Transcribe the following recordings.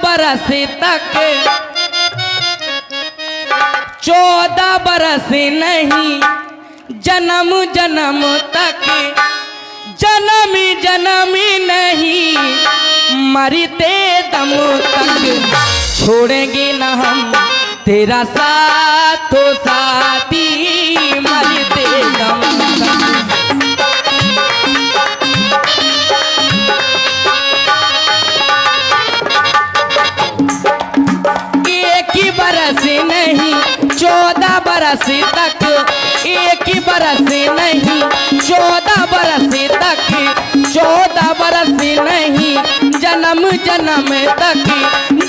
बरस तक 14 बरस नहीं जन्म जन्म तक जन्म जन्म नहीं मरते दम तक छोड़ेंगे न हम तेरा साथ तो साथी मरते दम तक। एक ही बरस नहीं 14 बरस तक एक ही बरस नहीं 14 बरस तक 14 बरस नहीं जन्म जन्म तक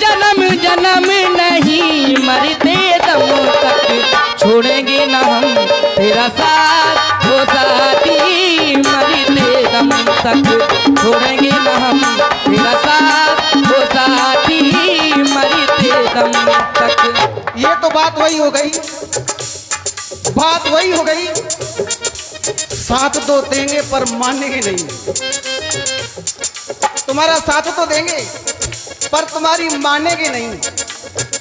जन्म जन्म नहीं मरते दम तक छोड़ेंगे न हम तेरा साथ हो साथी मरते दम तक छोड़ेंगे न हम तेरा साथ हो साथी मरते दम तक। ये तो बात वही हो गई, बात वही हो गई। साथ तो देंगे पर मानेंगे नहीं। तुम्हारा साथ तो देंगे पर तुम्हारी मानेंगे नहीं।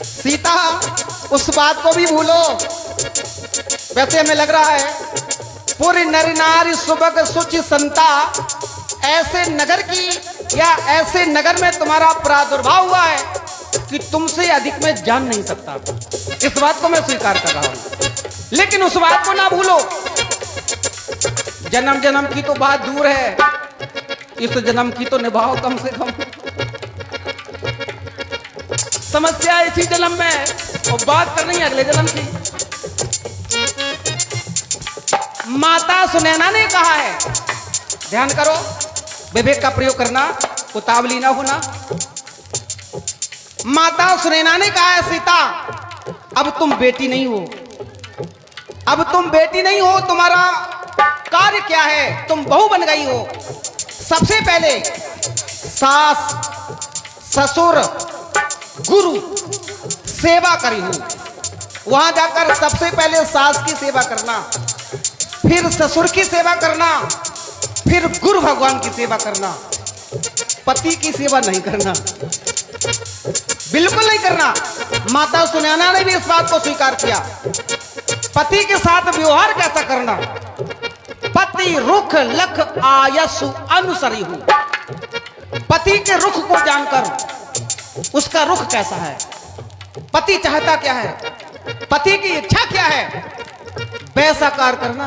सीता उस बात को भी भूलो। वैसे हमें लग रहा है पूरी नर नारी सुबह सुचि संता ऐसे नगर की या ऐसे नगर में तुम्हारा प्रादुर्भाव हुआ है कि तुमसे अधिक मैं जान नहीं सकता। इस बात को मैं स्वीकार कर रहा हूं, लेकिन उस बात को ना भूलो। जन्म जन्म की तो बात दूर है, इस जन्म की तो निभाओ कम से कम। समस्या इसी जन्म में है और बात करनी है अगले जन्म की। माता सुनैना ने कहा है, ध्यान करो, विवेक का प्रयोग करना, उतावली ना होना। माता सुनैना ने कहा है, सीता अब तुम बेटी नहीं हो, अब तुम बेटी नहीं हो, तुम्हारा कार्य क्या है, तुम बहू बन गई हो। सबसे पहले सास ससुर गुरु सेवा करी हो, वहां जाकर सबसे पहले सास की सेवा करना, फिर ससुर की सेवा करना, फिर गुरु भगवान की सेवा करना। पति की सेवा नहीं करना, बिल्कुल नहीं करना। माता सुनैना ने भी इस बात को स्वीकार किया। पति के साथ व्यवहार कैसा करना, पति रुख लख आयसु अनुसरी हूं। पति के रुख को जानकर उसका रुख कैसा है, पति चाहता क्या है, पति की इच्छा क्या है, वैसा कार्य करना।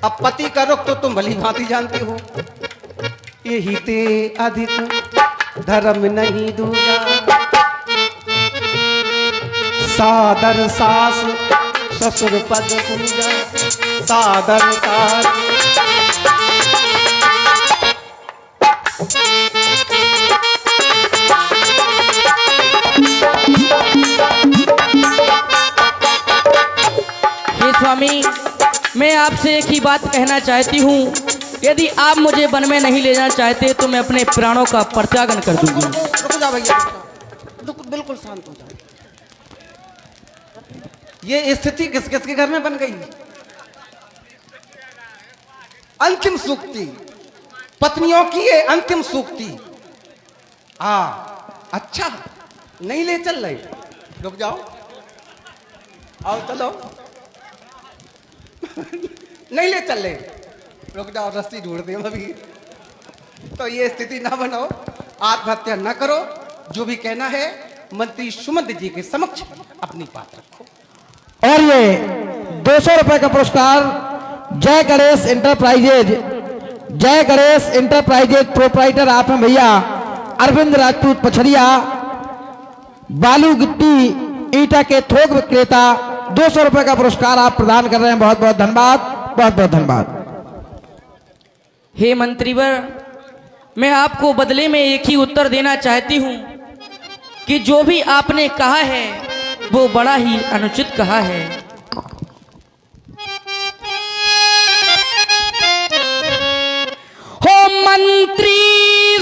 अब पति का रुख तो तुम भली भांति जानती हो। यही ते अधिक धर्म नहीं दूजा, सादर सास ससुर पद पूजा, सादर सास। हे स्वामी, मैं आपसे एक ही बात कहना चाहती हूँ, यदि आप मुझे वन में नहीं ले जाना चाहते तो मैं अपने प्राणों का परित्यागन कर दूंगी। रुक जा भैया, बिल्कुल शांत हो जाओ। ये स्थिति किस किस के घर में बन गई? अंतिम सूक्ति, पत्नियों की ये अंतिम सूक्ति। अच्छा नहीं ले चल रहे, रुक जाओ, आओ चलो। नहीं ले चल रहे, रुक जाओ, रस्सी ढूंढते हैं अभी। तो ये स्थिति ना बनाओ, आत्महत्या ना करो। जो भी कहना है मंत्री सुमंत जी के समक्ष अपनी बात रखो। और ये 200 रुपए का पुरस्कार जय गणेश इंटरप्राइजेज, जय गणेश इंटरप्राइजेज प्रोप्राइटर आप हैं भैया अरविंद राजपूत पछरिया, बालू गिट्टी ईटा के थोक विक्रेता। 200 रुपए का पुरस्कार आप प्रदान कर रहे हैं, बहुत बहुत धन्यवाद, बहुत बहुत धन्यवाद। हे मंत्रीवर, मैं आपको बदले में एक ही उत्तर देना चाहती हूँ कि जो भी आपने कहा है वो बड़ा ही अनुचित कहा है। हो मंत्री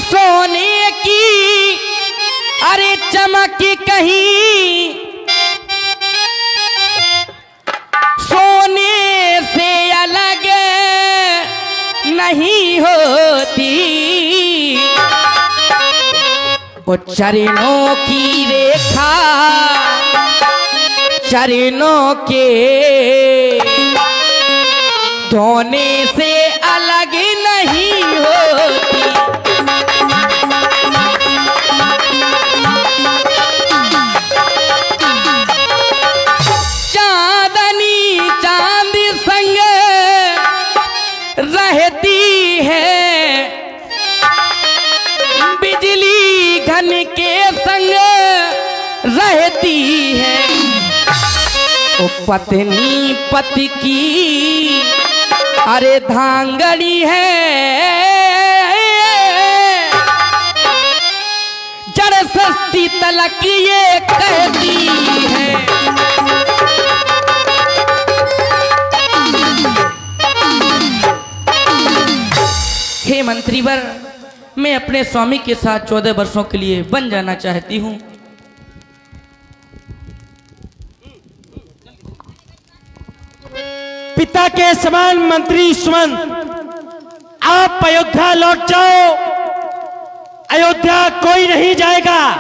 सोने की अरे चमक कहीं सोने से अलग नहीं होती। वो चरणों की रेखा चरणों के धोने से अलग नहीं होती। चांदनी चांद संग रहती है, बिजली घन के संग रहती है। ओ पत्नी पति की अरे धांगड़ी है, जड़ सस्ती तलक ये कहती है। हे मंत्रीवर, मैं अपने स्वामी के साथ 14 वर्षों के लिए बन जाना चाहती हूँ। पिता के समान मंत्री सुमन, आप अयोध्या लौट जाओ। अयोध्या कोई नहीं जाएगा।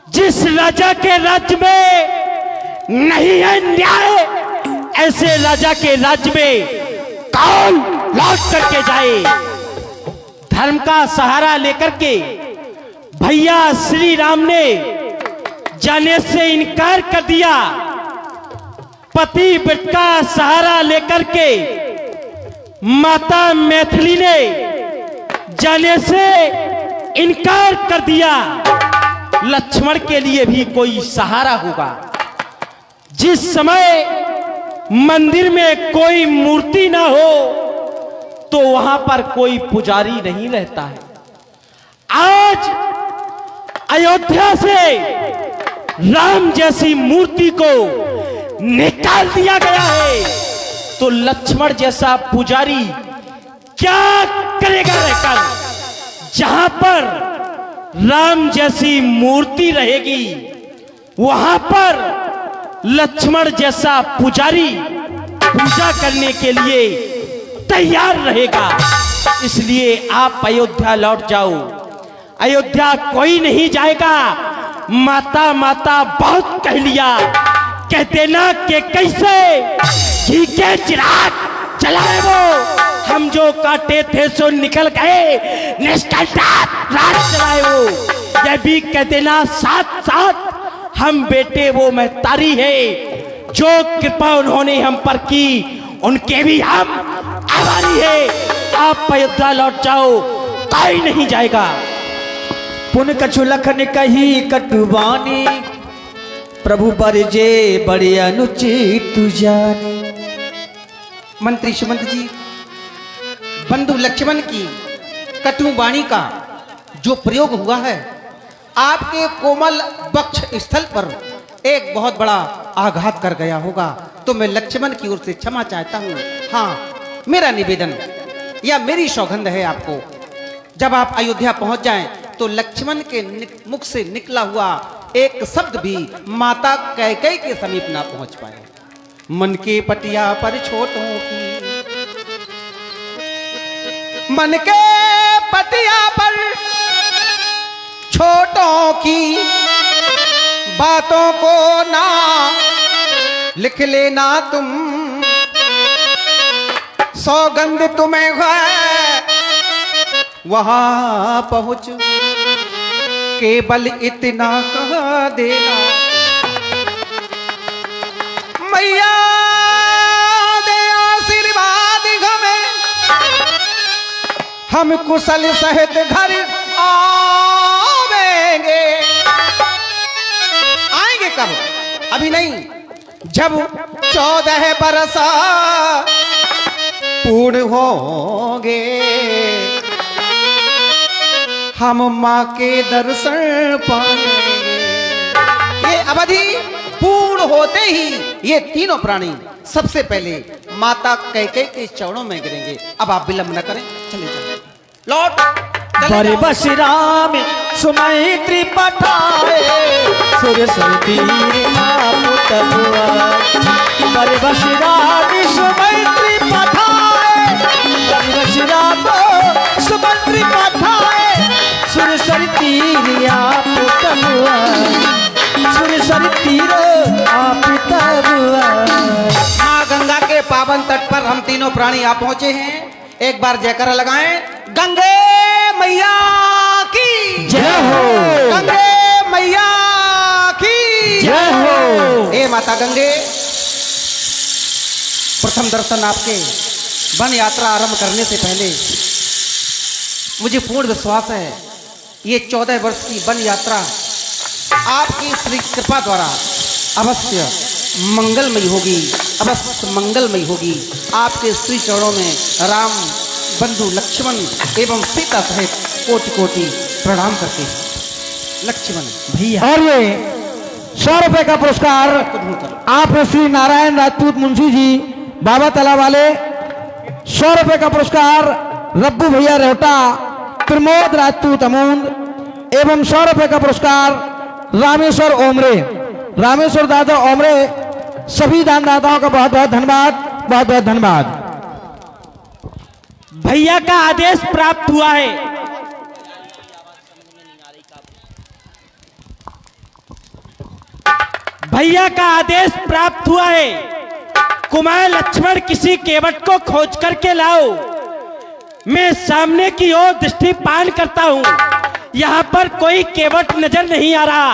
जिस राजा के राज्य में नहीं है न्याय, ऐसे राजा के राज्य में कौन लौट करके जाए। धर्म का सहारा लेकर के भैया श्री राम ने जाने से इनकार कर दिया। पति व्रत का सहारा लेकर के माता मैथिली ने जाने से इनकार कर दिया। लक्ष्मण के लिए भी कोई सहारा होगा। जिस समय मंदिर में कोई मूर्ति ना हो तो वहां पर कोई पुजारी नहीं रहता है। आज अयोध्या से राम जैसी मूर्ति को निकाल दिया गया है, तो लक्ष्मण जैसा पुजारी क्या करेगा रहकर। जहां पर राम जैसी मूर्ति रहेगी वहां पर लक्ष्मण जैसा पुजारी पूजा करने के लिए तैयार रहेगा। इसलिए आप अयोध्या लौट जाओ। अयोध्या कोई नहीं जाएगा। माता माता बहुत कह लिया। कहते ना कि कैसे घी के चिराग जलाए वो, हम जो काटे थे सो निकल गए, निष्कंटक राज चलाए वो। यह भी कहते ना साथ साथ हम बेटे वो महतारी है, जो कृपा उन्होंने हम पर की उनके भी हम आभारी है। आप अयोध्या लौट जाओ, कोई नहीं जाएगा। पुन कछु लखन कही कटुबानी, प्रभु बरजे बड़े अनुचित जानी। मंत्री सुमंत जी, बंधु लक्ष्मण की कटु वाणी का जो प्रयोग हुआ है, आपके कोमल वक्ष स्थल पर एक बहुत बड़ा आघात कर गया होगा, तो मैं लक्ष्मण की ओर से क्षमा चाहता हूँ। हाँ, मेरा निवेदन या मेरी सौगंध है आपको, जब आप अयोध्या पहुंच जाएं तो लक्ष्मण के मुख से निकला हुआ एक शब्द भी माता कैकेयी के समीप ना पहुंच पाए। मन के पटिया पर छोटों की, मन के पटिया पर छोटों की बातों को ना लिख लेना तुम, सौगंध तुम्हें है वहां पहुंच केवल इतना कह देना, मैया दे आशीर्वाद हमें, हम कुशल सहित घर आवेंगे। आएंगे कब? अभी नहीं, जब 14 बरस पूर्ण होंगे, हम माँ के दर्शन पाएंगे। ये अवधि पूर्ण होते ही ये तीनों प्राणी सबसे पहले माता कैकेयी के चरणों में गिरेंगे। अब आप विलंब न करें, चले चले लौट। बड़े बस राम सुमैत्री पठाए, सुर सुरतीर पुत हुआ। बड़े बस राम सुमैत्री पठाए, बड़े बस राम सुमैत्री पठाए, सुर सर तीर पावन तट पर हम तीनों प्राणी आ पहुंचे हैं। एक बार जयकारा लगाएं, गंगे मैया की जय हो। गंगे मैया की जय हो। हे माता गंगे, प्रथम दर्शन आपके वन यात्रा आरंभ करने से पहले मुझे पूर्ण विश्वास है ये 14 वर्ष की वन यात्रा आपकी श्री कृपा द्वारा अवश्य मंगलमयी होगी, अवश्य मंगलमयी होगी। आपके श्री चरणों में राम बंधु लक्ष्मण एवं सीता सहित कोटि कोटि प्रणाम करते हैं। लक्ष्मण भैया। और ये 100 रुपए का पुरस्कार आपने श्री नारायण राजपूत मुंशी जी बाबा तालाब वाले, 100 रुपए का पुरस्कार रब्बू भैया रेवटा, प्रमोद राजपूत अमूंद एवं 100 रुपए का पुरस्कार रामेश्वर ओमरे, रामेश्वर दादा ओमरे। सभी दानदाताओं का बहुत बहुत धन्यवाद, बहुत बहुत धन्यवाद। भैया का आदेश प्राप्त हुआ है। भैया का आदेश प्राप्त हुआ है। कुमार लक्ष्मण किसी केवट को खोज करके लाओ। मैं सामने की ओर दृष्टिपान करता हूं, यहां पर कोई केवट नजर नहीं आ रहा।